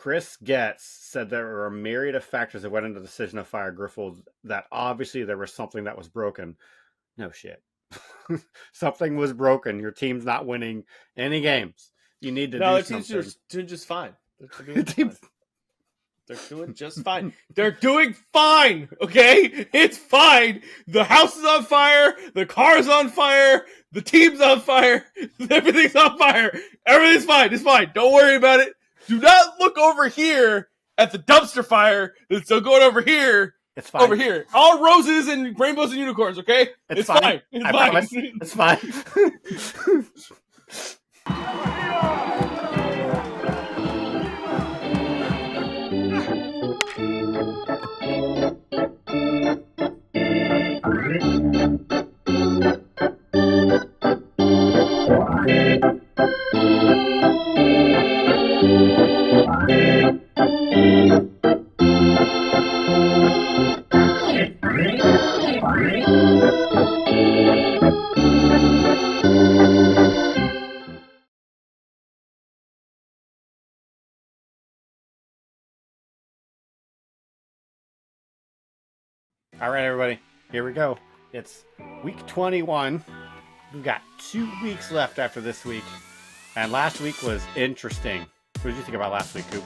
Chris Getz said there were a myriad of factors that went into the decision to fire Griffold, that obviously there was something that was broken. No shit. Something was broken. Your team's not winning any games. You need to No, do their team's something. doing just fine. They're doing just fine. They're doing just fine. They're doing fine. Okay, it's fine. The house is on fire. The car's on fire. The team's on fire. Everything's on fire. Everything's fine. It's fine. Don't worry about it. Do not look over here at the dumpster fire that's still going over here. It's fine. Over here. All roses and rainbows and unicorns, okay? It's fine. It's I fine. promise. It's fine. All right, everybody, here we go. It's week 21. We've got 2 weeks left after this week. And last week was interesting. What did you think about last week, Coop?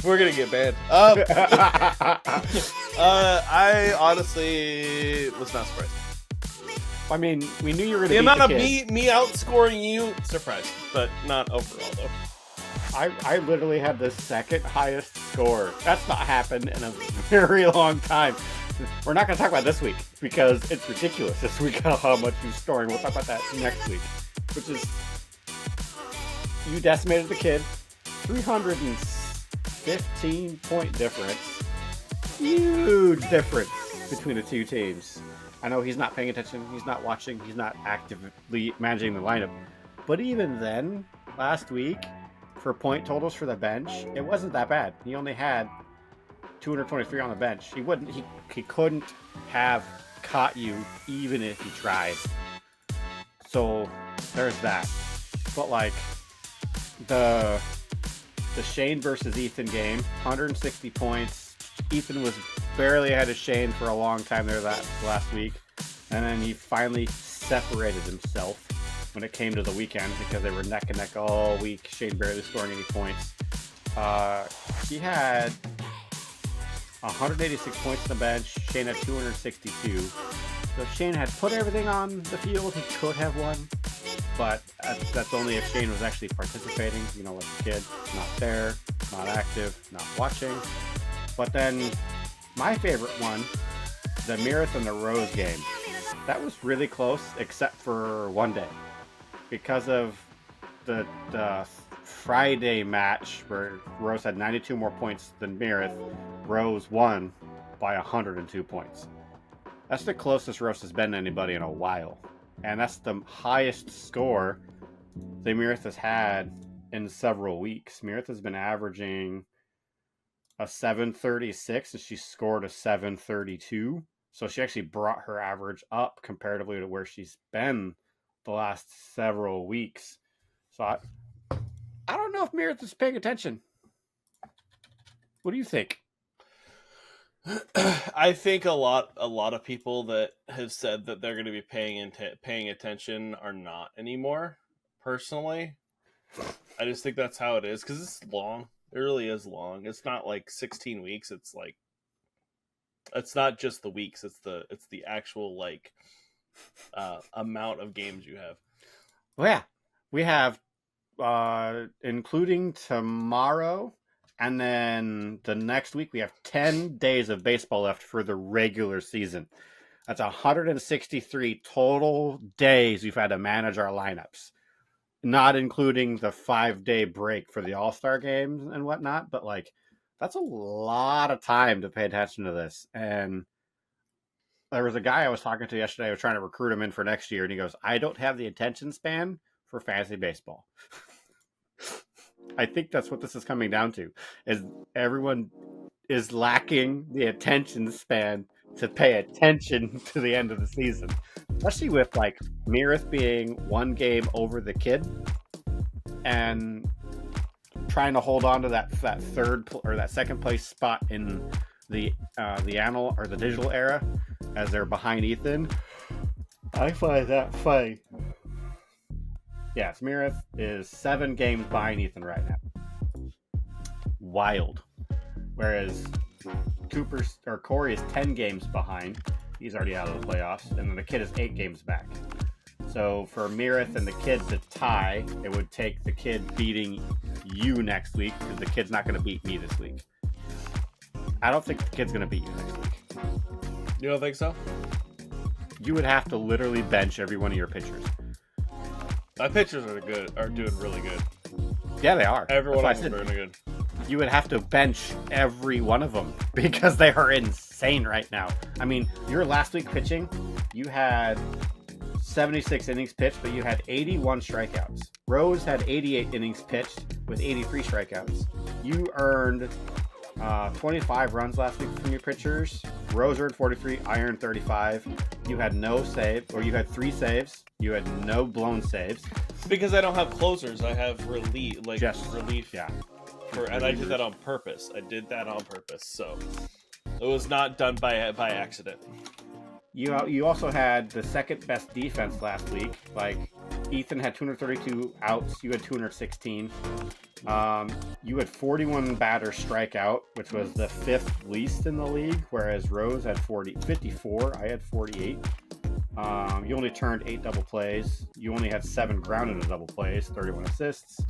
We're gonna get banned. I honestly was not surprised. I mean, we knew you were The going to amount beat of the kid. me outscoring you, surprised, but not overall though. I literally had the second highest score. That's not happened in a very long time. We're not going to talk about this week because it's ridiculous this week how much you're scoring. We'll talk about that next week, which is you decimated the kid. 315 point difference. Huge difference between the two teams. I know he's not paying attention. He's not watching. He's not actively managing the lineup. But even then, last week, for point totals for the bench, it wasn't that bad. He only had 223 on the bench. He couldn't have caught you even if he tried. So there's that. But like the Shane versus Ethan game, 160 points. Ethan was barely ahead of Shane for a long time there that last week, and then he finally separated himself when it came to the weekend because they were neck and neck all week. Shane barely scoring any points. He had 186 points on the bench. Shane had 262. So if Shane had put everything on the field, he could have won. But that's only if Shane was actually participating. You know, like the kid, not there, not active, not watching. But then my favorite one, the Mirith and the Rose game. That was really close, except for one day. Because of the Friday match where Rose had 92 more points than Mirith, Rose won by 102 points. That's the closest Rose has been to anybody in a while. And that's the highest score the Mirith has had in several weeks. Mirith has been averaging a 736 and she scored a 732. So she actually brought her average up comparatively to where she's been the last several weeks. So I don't know if Mirith is paying attention. What do you think? I think a lot of people that have said that they're going to be paying attention are not anymore. Personally, I just think that's how it is because it's long. It really is long. It's not like 16 weeks. It's like it's not just the weeks. It's the actual like amount of games you have. Well, yeah, we have including tomorrow. And then the next week, we have 10 days of baseball left for the regular season. That's 163 total days we've had to manage our lineups. Not including the 5-day break for the All-Star games and whatnot. But, like, that's a lot of time to pay attention to this. And there was a guy I was talking to yesterday. I was trying to recruit him in for next year. And he goes, I don't have the attention span for fantasy baseball. I think that's what this is coming down to, is everyone is lacking the attention span to pay attention to the end of the season. especially with like Mirith being one game over the kid and trying to hold on to that third or that second place spot in the anal or the digital era as they're behind Ethan. I find that funny. Yes, Mirith is 7 games behind Ethan right now. Wild. Whereas Corey is 10 games behind. He's already out of the playoffs. And then the kid is 8 games back. So for Mirith and the kid to tie, it would take the kid beating you next week because the kid's not going to beat me this week. I don't think the kid's going to beat you next week. You don't think so? You would have to literally bench every one of your pitchers. My pitchers are doing really good. Yeah, they are. Everyone else is doing good. You would have to bench every one of them because they are insane right now. I mean, your last week pitching, you had 76 innings pitched, but you had 81 strikeouts. Rose had 88 innings pitched with 83 strikeouts. You earned 25 runs last week from your pitchers. Rose earned 43. I earned 35. You had no save, or you had 3 saves. You had no blown saves. Because I don't have closers, I have relief. Yeah. And I did that on purpose. So it was not done by accident. You also had the second best defense last week. Like Ethan had 232 outs. You had 216. You had 41 batters strike out, which was the 5th least in the league, whereas Rose had 54. I had 48. You only turned 8 double plays. You only had 7 grounded in double plays, 31 assists.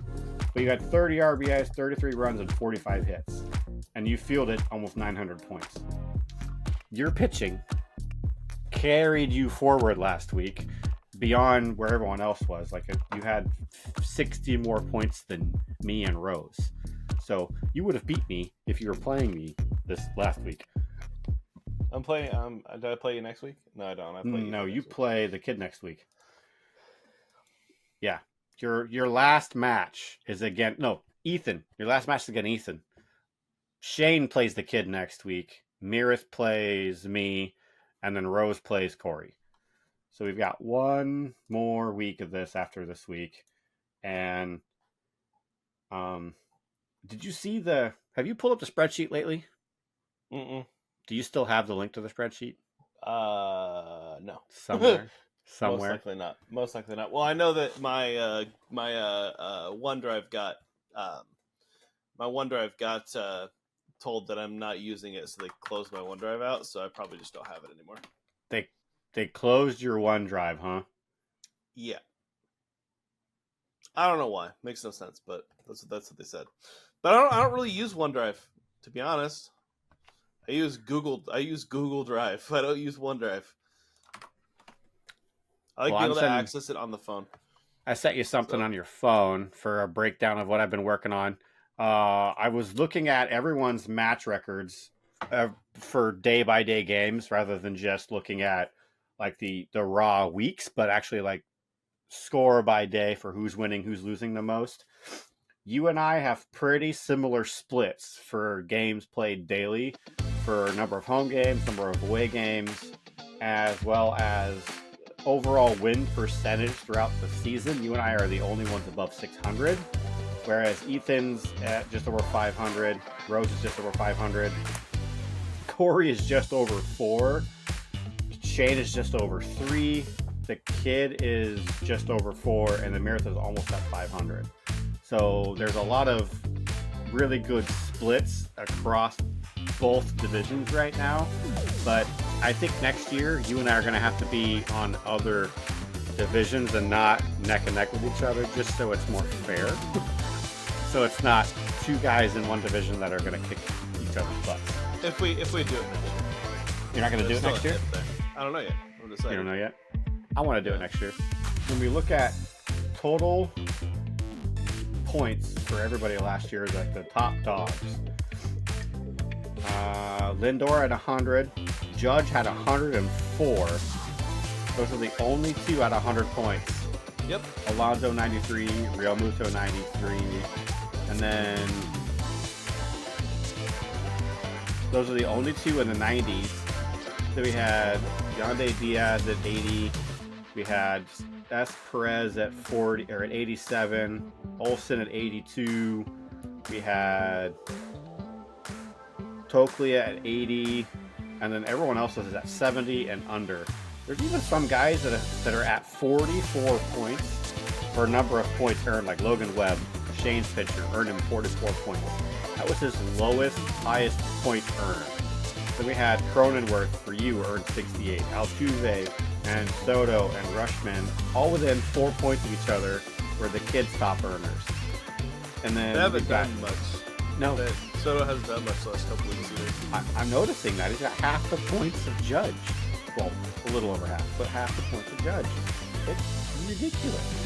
But you had 30 RBIs, 33 runs, and 45 hits. And you fielded almost 900 points. Your pitching carried you forward last week beyond where everyone else was. Like you had 60 more points than me and Rose. So you would have beat me if you were playing me this last week. I'm playing. Did I play you next week? No, I don't. You play the kid next week. Yeah, your last match is Ethan. Your last match is against Ethan. Shane plays the kid next week. Mirith plays me, and then Rose plays Corey. So we've got one more week of this after this week, and did you see have you pulled up the spreadsheet lately? Mm-mm. Do you still have the link to the spreadsheet? No. Somewhere. Most likely not. Well, I know that my OneDrive got told that I'm not using it, so they closed my OneDrive out. So I probably just don't have it anymore. They closed your OneDrive, huh? Yeah. I don't know why. Makes no sense, but that's what they said. But I don't really use OneDrive, to be honest. I use Google Drive. I don't use OneDrive. I like being able to access it on the phone. I sent you something on your phone for a breakdown of what I've been working on. I was looking at everyone's match records for day-by-day games rather than just looking at like the raw weeks, but actually like score by day for who's winning, who's losing the most. You and I have pretty similar splits for games played daily, for number of home games, number of away games, as well as overall win percentage throughout the season. You and I are the only ones above 600, whereas Ethan's at just over 500, Rose is just over 500, Corey is just over 4, Shane is just over 3, the kid is just over 4, and the Mirith is almost at 500. So there's a lot of really good splits across both divisions right now. But I think next year, you and I are going to have to be on other divisions and not neck and neck with each other, just so it's more fair. So it's not 2 guys in one division that are going to kick each other's butts. If we do it next year. You're not going to do it next year? I don't know yet. You don't know yet? I want to do it next year. When we look at total points for everybody last year, like the top dogs, Lindor had 100, Judge had 104. Those are the only 2 at 100 points. Yep. Alonso 93, Real Muto 93, and then those are the only 2 in the 90s. So we had Yonday Diaz at 80, We had S. Perez at 40 or at 87, Olsen at 82. We had Toklia at 80, and then everyone else is at 70 and under. There's even some guys that are at 44 points for a number of points earned, like Logan Webb, Shane's pitcher, earned him 44 points. That was his lowest, highest point earned. Then we had Cronenworth for you, earned 68. Altuve and Soto and Rushman, all within 4 points of each other, were the kids' top earners. And then They haven't done much. No, Soto hasn't done much the last couple weeks either. I'm noticing that he's got half the points of Judge. Well, a little over half, but half the points of Judge. It's ridiculous.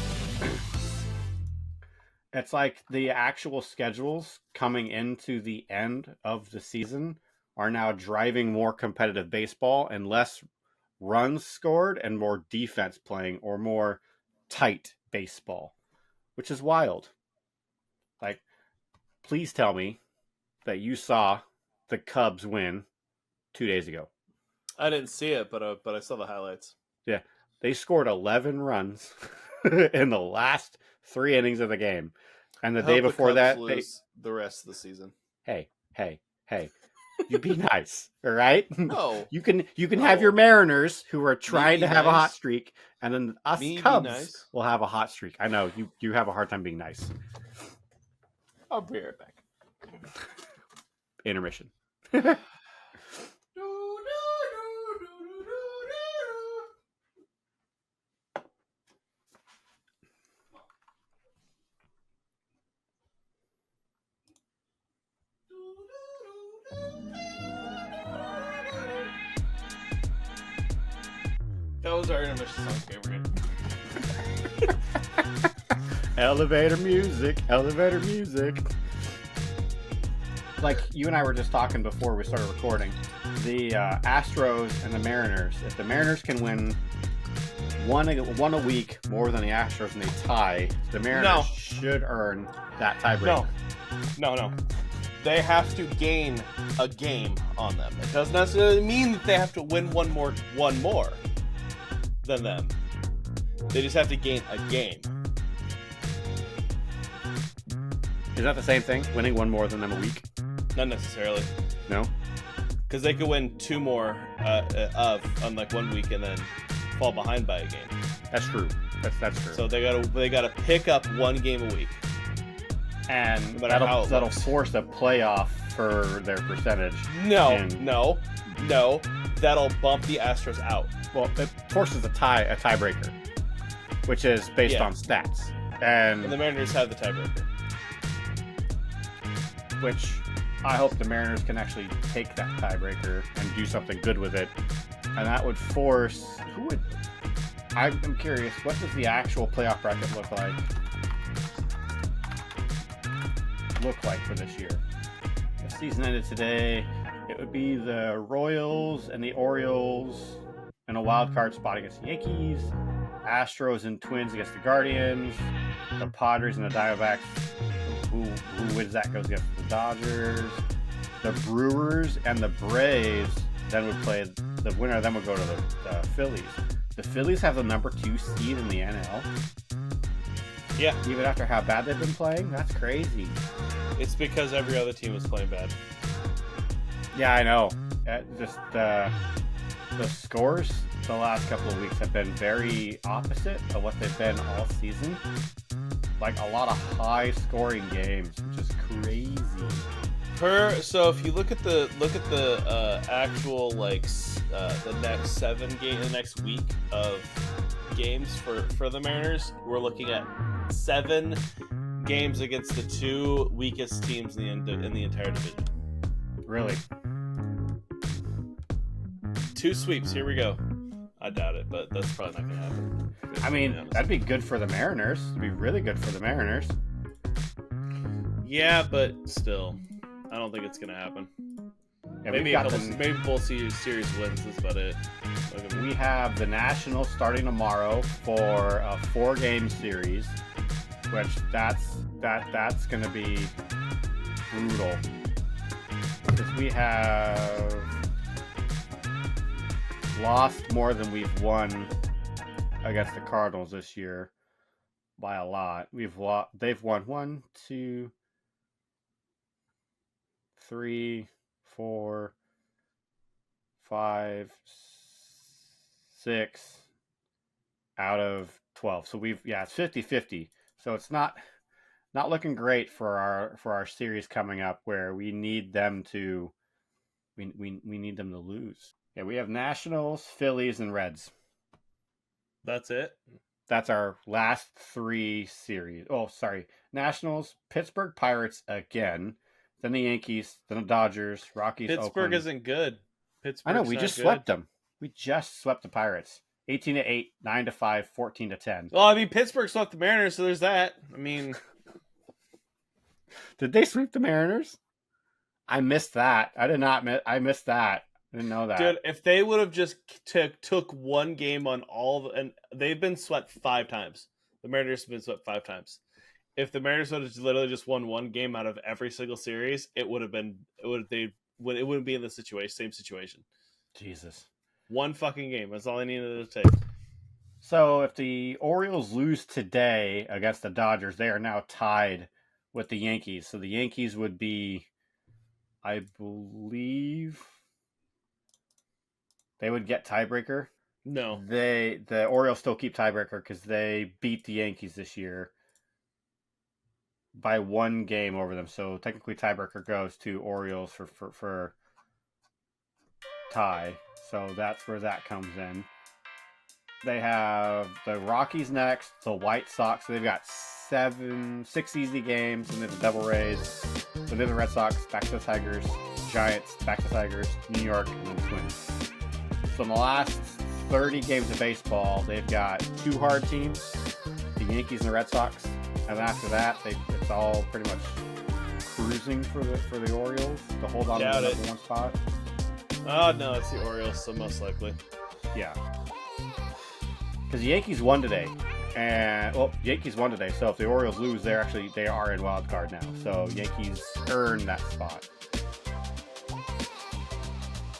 It's like the actual schedules coming into the end of the season are now driving more competitive baseball and less runs scored and more defense playing or more tight baseball, which is wild. Like, please tell me that you saw the Cubs win 2 days ago. I didn't see it, but I saw the highlights. Yeah, they scored 11 runs in the last 3 innings of the game, and the I day hope before Cubs that, lose the rest of the season. hey, you be nice, all right? No, You can have your Mariners who are trying be to have a hot nice. streak, and then us Me be Cubs nice. will have a hot streak. I know you have a hard time being nice. I'll be right back. Intermission. That was our intermission song favorite. Elevator music. Like you and I were just talking before we started recording, the Astros and the Mariners. If the Mariners can win one a week more than the Astros and they tie, the Mariners should earn that tiebreaker. No. They have to gain a game on them. It doesn't necessarily mean that they have to win one more than them. They just have to gain a game. Is that the same thing? Winning one more than them a week? Not necessarily, No. because they could win 2 more on like 1 week and then fall behind by a game. That's true. That's true. So they gotta pick up 1 game a week. and no matter how it that'll looks. force a playoff for their percentage. No, that'll bump the Astros out. Well, it forces a tiebreaker, which is based Yeah. on stats, and And the Mariners have the tiebreaker. which I hope the Mariners can actually take that tiebreaker and do something good with it, and that would force who would. I'm curious, what does the actual playoff bracket look like for this year? If the season ended today, it would be the Royals and the Orioles in a wild card spot against the Yankees, Astros and Twins against the Guardians, the Padres and the Diamondbacks. Who wins that goes against the Dodgers, the Brewers and the Braves. Then would play the winner. Then would go to the Phillies. The Phillies have the number 2 seed in the NL. Yeah, Even after how bad they've been playing, that's crazy. it's because every other team is playing bad. Yeah, I know. Just the scores the last couple of weeks have been very opposite of what they've been all season. Like a lot of high-scoring games, which is crazy. So if you look at the actual the next week of games for the Mariners, we're looking at 7 games against the 2 weakest teams in the entire division. Really. 2 sweeps. Here we go. I doubt it, but that's probably not going to happen. I mean, that'd be good for the Mariners. It'd be really good for the Mariners. Yeah, but still, I don't think it's going to happen. Yeah, Maybe we've got maybe both series wins. That's about it. we have the Nationals starting tomorrow for a 4-game series, which that's going to be brutal. Because we have lost more than we've won against the Cardinals this year by a lot. They've won 1, 2, 3, 4, 5, 6 out of 12. So it's 50-50. So it's not looking great for our series coming up, where we need them to we need them to lose. Yeah, we have Nationals, Phillies, and Reds. That's it. That's our last 3 series. Oh, sorry. Nationals, Pittsburgh Pirates again, then the Yankees, then the Dodgers, Rockies, Pittsburgh Oakland. isn't good. I know, we just swept them. We just swept the Pirates. 18-8, 9-5, 14-10. Well, I mean, Pittsburgh swept the Mariners, so there's that. I mean, did they sweep the Mariners? I missed that. I missed that. I didn't know that. Dude, if they would have just took one game on and they've been swept 5 times. The Mariners have been swept 5 times. If the Mariners would have literally just won one game out of every single series, it wouldn't be in the same situation. Jesus. One fucking game. That's all I needed to take. So if the Orioles lose today against the Dodgers, they are now tied with the Yankees. So the Yankees would be, I believe, they would get tiebreaker. No. The Orioles still keep tiebreaker because they beat the Yankees this year by 1 game over them. So technically tiebreaker goes to Orioles for tie. So that's where that comes in. They have the Rockies next, the White Sox. So they've got 6 easy games, and they have the Devil Rays. So they have the Red Sox, back to the Tigers, Giants, back to the Tigers, New York, and then the Twins. So in the last 30 games of baseball, they've got 2 hard teams, the Yankees and the Red Sox. And then after that, it's all pretty much cruising for the Orioles to hold on to the number 1 spot. Oh, no, it's the Orioles, so most likely. Yeah. Because the Yankees won today. Yankees won today. So if the Orioles lose, they are in wild card now. So Yankees earn that spot.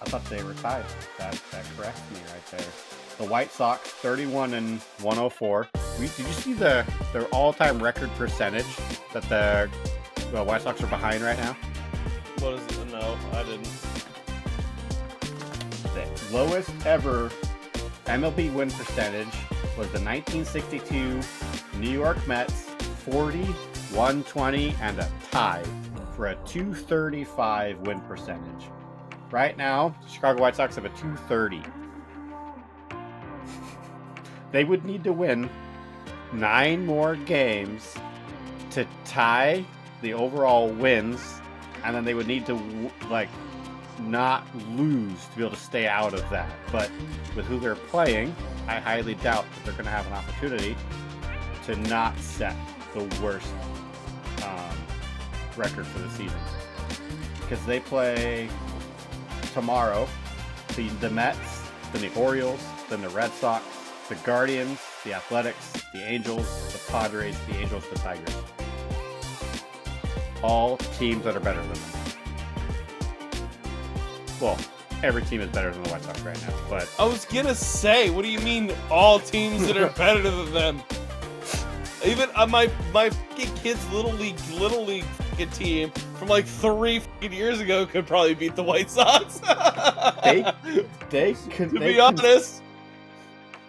I thought they were tied. That corrects me right there. The White Sox, 31-104. Did you see their all-time record percentage that the White Sox are behind right now? What is it? No, I didn't. The lowest ever MLB win percentage was the 1962 New York Mets, 40-120, and a tie for a 235 win percentage. Right now, the Chicago White Sox have a 230. They would need to win 9 more games to tie the overall wins, and then they would need to not lose to be able to stay out of that. But with who they're playing, I highly doubt that they're going to have an opportunity to not set the worst record for the season, because they play tomorrow the Mets, then the Orioles, then the Red Sox, the Guardians, the Athletics, the Angels, the Padres, the Angels, the Tigers. All teams that are better than them. Well, every team is better than the White Sox right now, but I was gonna say, what do you mean all teams that are better than them? Even my fucking kid's little league fucking team from like 3 fucking years ago could probably beat the White Sox. To be honest,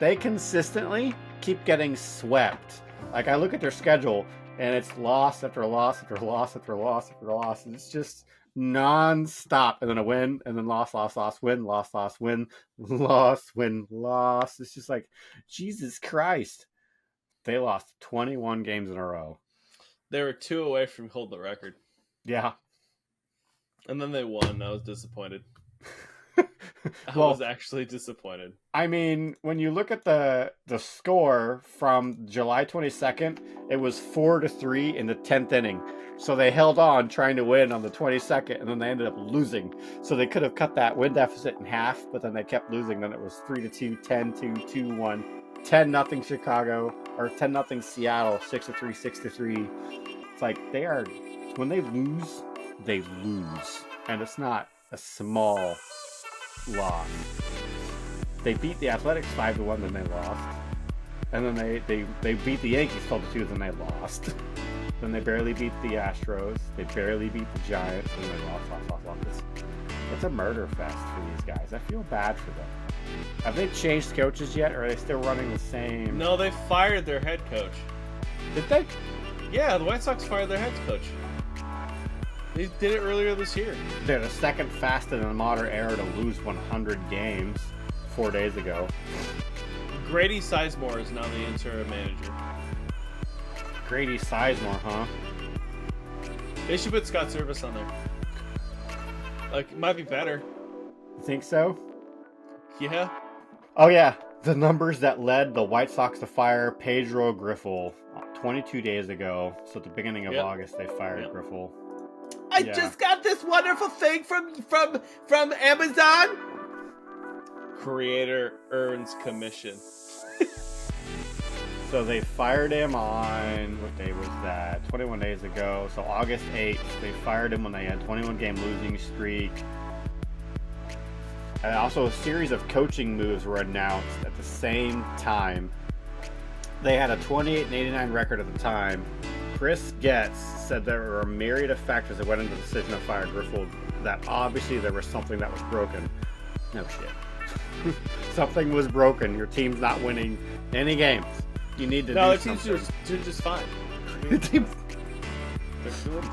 they consistently keep getting swept. Like, I look at their schedule and it's loss after loss after loss after loss after loss, and it's just non-stop, and then a win, and then loss, win, loss, win, loss, win, loss. It's just like, Jesus Christ. They lost 21 games in a row. They were 2 away from holding the record. Yeah. And then they won. I was disappointed. I Well, was actually disappointed. I mean, when you look at the score from July 22nd, it was 4-3 in the 10th inning. So they held on trying to win on the 22nd, and then they ended up losing. So they could have cut that win deficit in half, but then they kept losing. Then it was 3-2, 10-2, 2-1, 10-0 Chicago, or 10-0 Seattle, 6-3, 6-3. It's like, when they lose, they lose. And it's not a small loss. They beat the Athletics 5-1, then they lost. And then they beat the Yankees 12-2, then they lost. Then they barely beat the Astros. They barely beat the Giants, and they lost. It's a murder fest for these guys. I feel bad for them. Have they changed coaches yet, or are they still running the same? No, they fired their head coach. Did they? Yeah, the White Sox fired their head coach. They did it earlier this year. They're the second fastest in the modern era to lose 100 games 4 days ago. Grady Sizemore is now the interim manager. Grady Sizemore, huh? They should put Scott Service on there. Like, it might be better. You think so? Yeah. Oh yeah, the numbers that led the White Sox to fire Pedro Griffel 22 days ago. So at the beginning of August, they fired Griffel. I just got this wonderful thing from Amazon. Creator earns commission. So they fired him on, what day was that? 21 days ago. So August 8th, they fired him when they had a 21-game losing streak. And also a series of coaching moves were announced at the same time. They had a 28-89 record at the time. Chris Getz said there were a myriad of factors that went into the decision to fire Griffel, that obviously there was something that was broken. No shit. Something was broken. Your team's not winning any games. You need to do something. No, the team's doing just fine. They're doing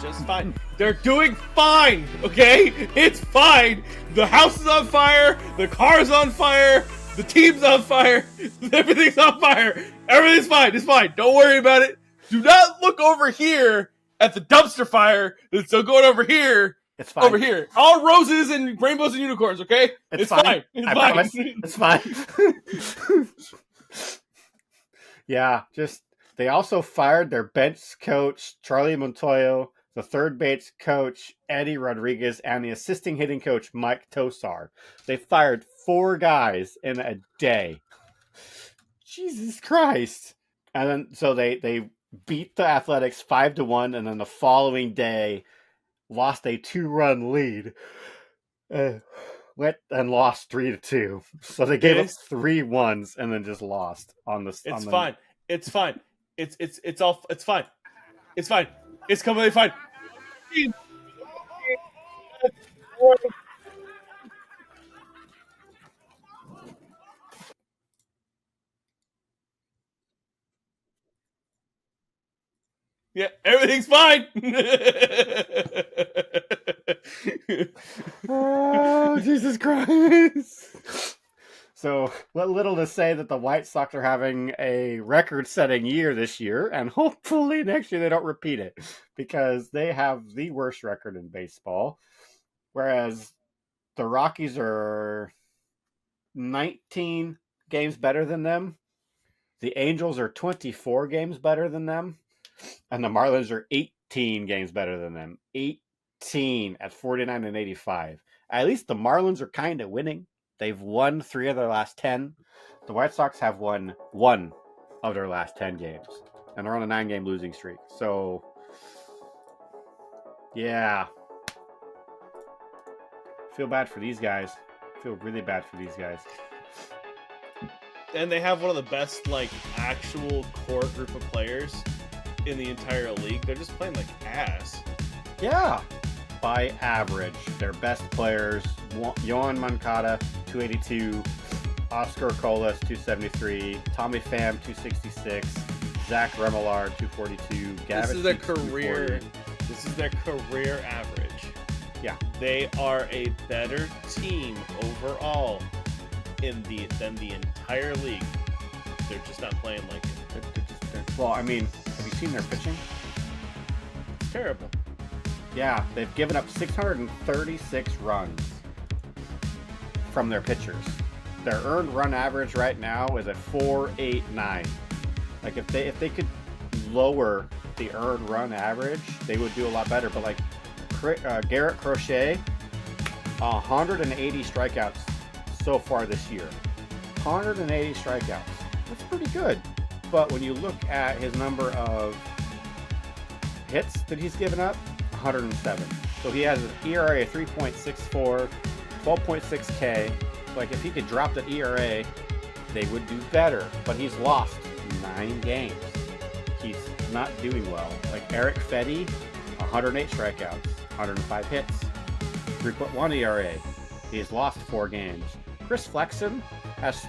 just fine. They're doing fine, okay? It's fine. The house is on fire. The car's on fire. The team's on fire. Everything's on fire. Everything's fine. It's fine. Don't worry about it. Do not look over here at the dumpster fire that's still going over here. It's fine. Over here. All roses and rainbows and unicorns, okay? It's fine. It's I fine. promise. It's fine. Yeah, just they also fired their bench coach, Charlie Montoyo, the third base coach, Eddie Rodriguez, and the assisting hitting coach, Mike Tosar. They fired 4 guys in a day. Jesus Christ. And then so they beat the Athletics 5-1, and then the following day lost a 2-run lead. Went and lost 3-2. So they gave up 3 ones and then just lost on the. It's fine. It's fine. It's fine. It's fine. It's completely fine. Yeah, everything's fine. Oh, Jesus Christ. So, what little to say that the White Sox are having a record-setting year this year, and hopefully next year they don't repeat it, because they have the worst record in baseball, whereas the Rockies are 19 games better than them, the Angels are 24 games better than them, and the Marlins are 18 games better than them. 18 at 49 and 85. At least the Marlins are kind of winning. They've won 3 of their last 10. The White Sox have won 1 of their last 10 games. And they're on a 9-game losing streak. So, yeah. Feel bad for these guys. Feel really bad for these guys. And they have one of the best, like, actual core group of players in the entire league. They're just playing like ass. Yeah. By average, their best players, Yohan Moncada, 282, Oscar Colas, 273, Tommy Pham, 266, Zach Remillard, 242, Gavin. This is their career. This is their career average. Yeah. They are a better team overall than the entire league. They're just not playing like it. Well, I mean, have you seen their pitching? It's terrible. Yeah, they've given up 636 runs from their pitchers. Their earned run average right now is at 4.89. Like if they could lower the earned run average, they would do a lot better. But like Garrett Crochet, 180 strikeouts so far this year. 180 strikeouts. That's pretty good. But when you look at his number of hits that he's given up, 107. So he has an ERA of 3.64, 12.6 K. Like if he could drop that ERA, they would do better. But he's lost 9 games. He's not doing well. Like Eric Fedde, 108 strikeouts, 105 hits, 3.1 ERA. He has lost 4 games. Chris Flexen has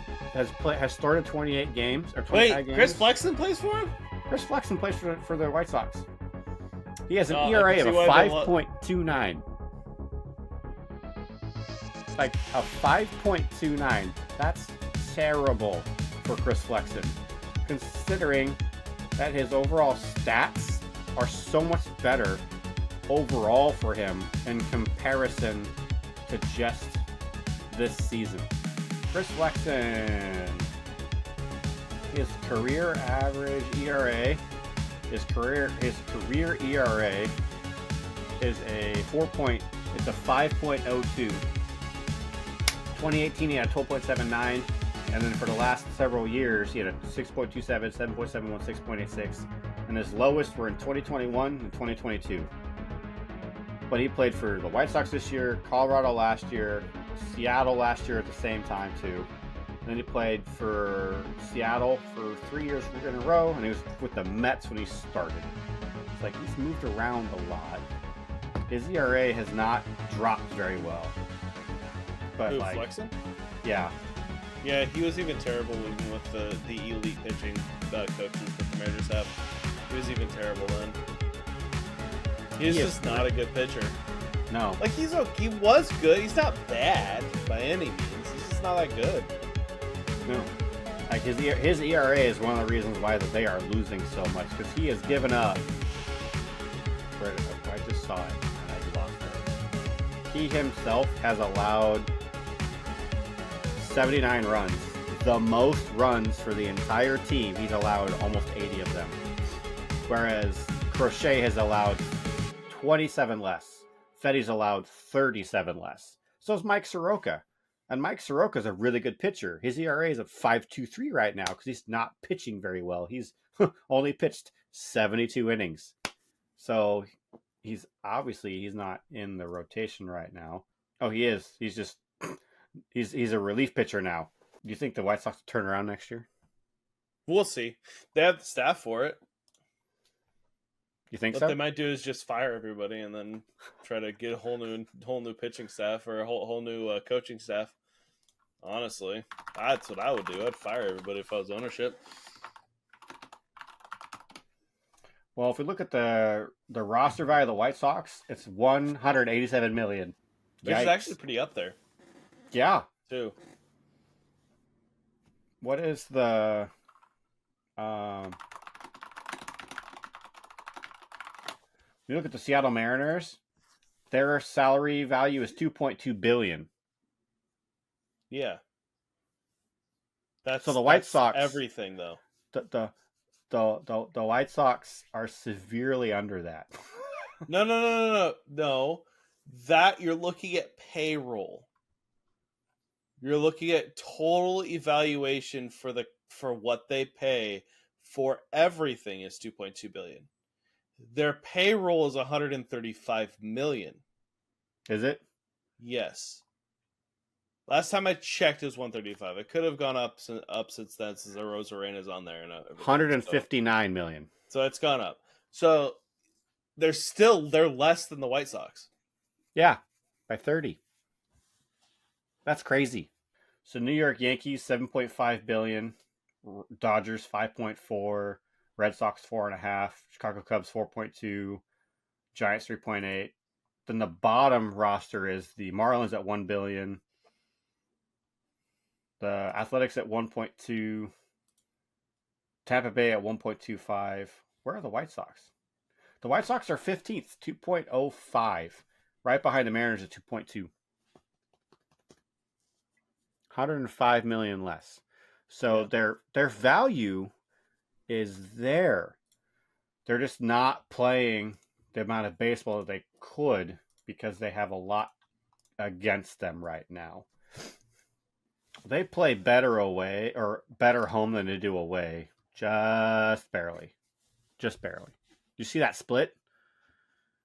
started 28 games or 25 Wait, games. Chris Flexen plays for him? Chris Flexen plays for the White Sox. He has an I ERA can of see a why they 5.29. Like a 5.29. That's terrible for Chris Flexen, considering that his overall stats are so much better overall for him in comparison to just this season. Chris Flexen, his career average ERA, his career ERA is a 5.02. 2018 he had a 12.79, and then for the last several years he had a 6.27, 7.71, 6.86, and his lowest were in 2021 and 2022. But he played for the White Sox this year, Colorado last year, Seattle last year at the same time too. And then he played for Seattle for 3 years in a row, and he was with the Mets when he started. It's like he's moved around a lot. His ERA has not dropped very well. But Who, like, Flexen? yeah, Yeah, he was even terrible even with the elite pitching coaches that the Mariners have. He was even terrible then. He's just not a good pitcher. no. Like he was good. He's not bad by any means. He's just not that good. No. Like his ERA is one of the reasons why that they are losing so much, because he has given up. Where did I just saw it and I lost it. He himself has allowed 79 runs, the most runs for the entire team. He's allowed almost 80 of them, whereas Crochet has allowed 27 less. Fedde's allowed 37 less. So is Mike Soroka. And Mike Soroka is a really good pitcher. His ERA is at 5.23 right now because he's not pitching very well. He's only pitched 72 innings. So he's not in the rotation right now. Oh, he is. He's just he's a relief pitcher now. Do you think the White Sox will turn around next year? We'll see. They have the staff for it. You think What so? they might do is just fire everybody and then try to get a whole new pitching staff or a whole new coaching staff. Honestly, that's what I would do. I'd fire everybody if I was ownership. Well, if we look at the roster value of the White Sox, it's $187 million. Which is Yikes. actually pretty up there Yeah. too. What is the you look at the Seattle Mariners, their salary value is $2.2 billion. Yeah. That's So the White that's Sox- everything though. The White Sox are severely under that. No. That you're looking at payroll. You're looking at total evaluation for what they pay for everything is $2.2 billion. Their payroll is $135 million. Is it? Yes. Last time I checked, it was 135. It could have gone up since then, since Rosarena's on there. And everything. 159 million. So it's gone up. So they're less than the White Sox. Yeah, by 30. That's crazy. So New York Yankees 7.5 billion, Dodgers 5.4, Red Sox 4.5, Chicago Cubs 4.2, Giants 3.8. Then the bottom roster is the Marlins at 1 billion, the Athletics at 1.2, Tampa Bay at 1.25. Where are the White Sox? The White Sox are 15th, 2.05, right behind the Mariners at 2.2. 105 million less. So their value is there. They're just not playing the amount of baseball that they could because they have a lot against them right now. They play better away or better home than they do away. Just barely. Just barely. You see that split?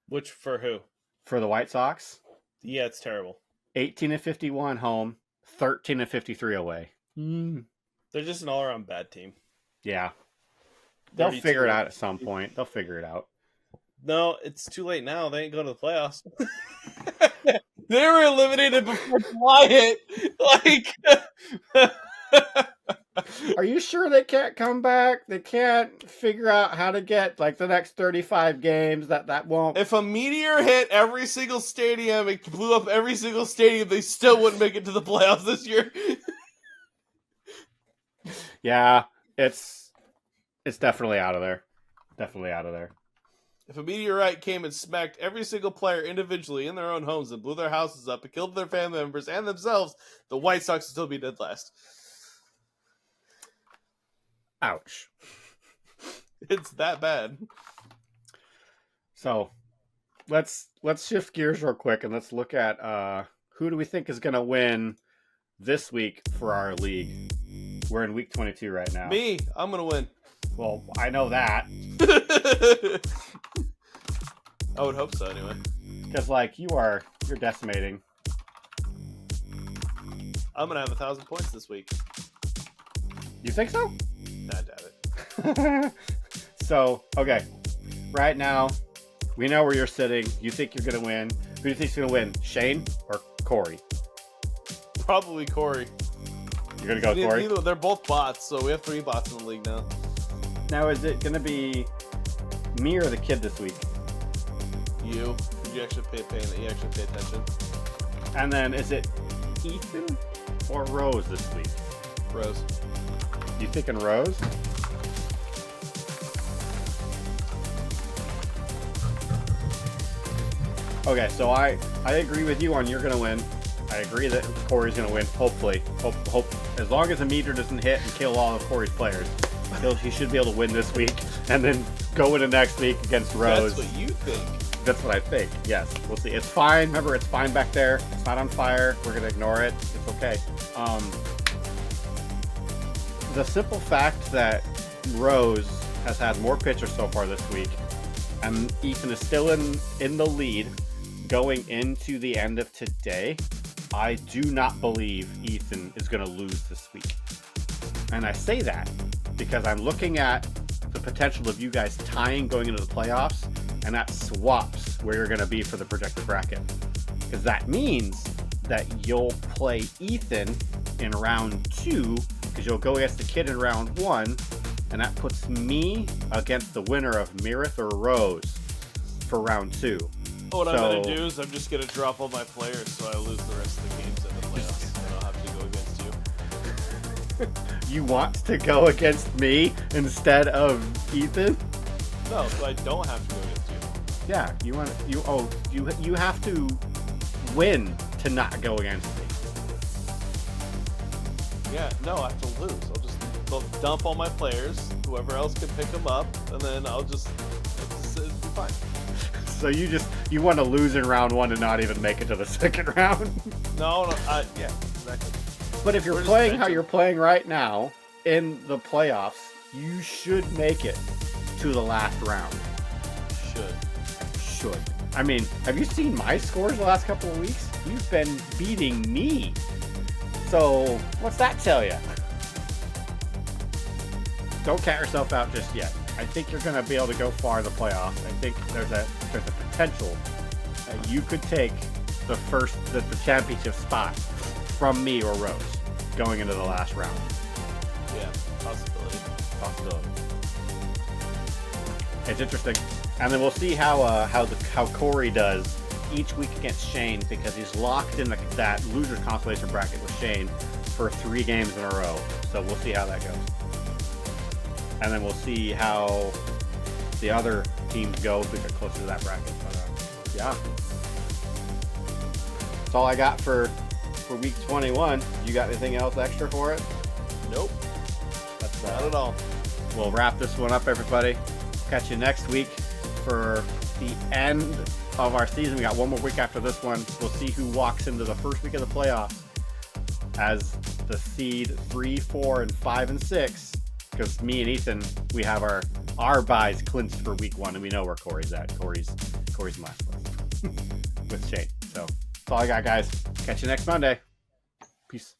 Which for who? For the White Sox? Yeah, it's terrible. 18-51 home, 13-53 away. They're just an all-around bad team. Yeah. They'll 32. figure it out at some point. They'll figure it out. No, it's too late now. They ain't going to the playoffs. They were eliminated before July hit. Like, Are you sure they can't come back? They can't figure out how to get like the next 35 games. That won't. if a meteor hit every single stadium, it blew up every single stadium, they still wouldn't make it to the playoffs this year. Yeah, it's definitely out of there. Definitely out of there. If a meteorite came and smacked every single player individually in their own homes and blew their houses up and killed their family members and themselves, the White Sox would still be dead last. Ouch. It's that bad. So let's shift gears real quick and let's look at who do we think is going to win this week for our league. We're in week 22 right now. Me, I'm gonna win. Well, I know that I would hope so anyway. because like you're decimating. I'm gonna have 1,000 points this week. You think so? Nah, I doubt it. So, okay. Right now, we know where you're sitting. You think you're going to win. Who do you think's going to win? Shane or Corey? Probably Corey. You're going to go with Corey? They're both bots, so we have 3 bots in the league now. Now, is it going to be me or the kid this week? You actually pay attention? And then is it Ethan or Rose this week? Rose. You thinking Rose? Okay, so I agree with you on you're going to win. I agree that Corey's going to win, hopefully. Hope as long as a meter doesn't hit and kill all of Corey's players, he should be able to win this week and then go into next week against Rose. That's what you think. That's what I think, yes. We'll see. It's fine. Remember, it's fine back there. It's not on fire. We're going to ignore it. It's okay. The simple fact that Rose has had more pitchers so far this week, and Ethan is still in the lead going into the end of today, I do not believe Ethan is going to lose this week. And I say that because I'm looking at the potential of you guys tying going into the playoffs, and that swaps where you're going to be for the projected bracket. Because that means that you'll play Ethan in round 2, because you'll go against the kid in round 1, and that puts me against the winner of Mirith or Rose for round 2. What I'm going to do is I'm just going to drop all my players so I lose the rest of the games in the playoffs. And I'll have to go against you. You want to go against me instead of Ethan? No, so I don't have to go against you. Yeah, you have to win to not go against me. Yeah, no, I have to lose. They'll dump all my players. Whoever else can pick them up, and then it'll be fine. So you want to lose in round 1 and not even make it to the second round? No, yeah, exactly. But if you're playing how you're playing right now in the playoffs, you should make it to the last round. Should. I mean, have you seen my scores the last couple of weeks? You've been beating me. So, what's that tell you? Don't count yourself out just yet. I think you're going to be able to go far in the playoffs. I think there's a potential that you could take the championship spot from me or Rose going into the last round. Yeah, possibility. It's interesting, and then we'll see how Corey does each week against Shane, because he's locked in that loser consolation bracket with Shane for 3 games in a row. So we'll see how that goes. And then we'll see how the other teams go if we get closer to that bracket. But yeah. That's all I got for week 21. You got anything else extra for it? Nope. That's Not at all. We'll wrap this one up, everybody. Catch you next week for the end of our season. We got one more week after this one. We'll see who walks into the first week of the playoffs as the seed 3, 4, and 5, and 6. Because me and Ethan, we have our buys clinched for week 1, and we know where Corey's at. Corey's in last place with Shane. So that's all I got, guys. Catch you next Monday. Peace.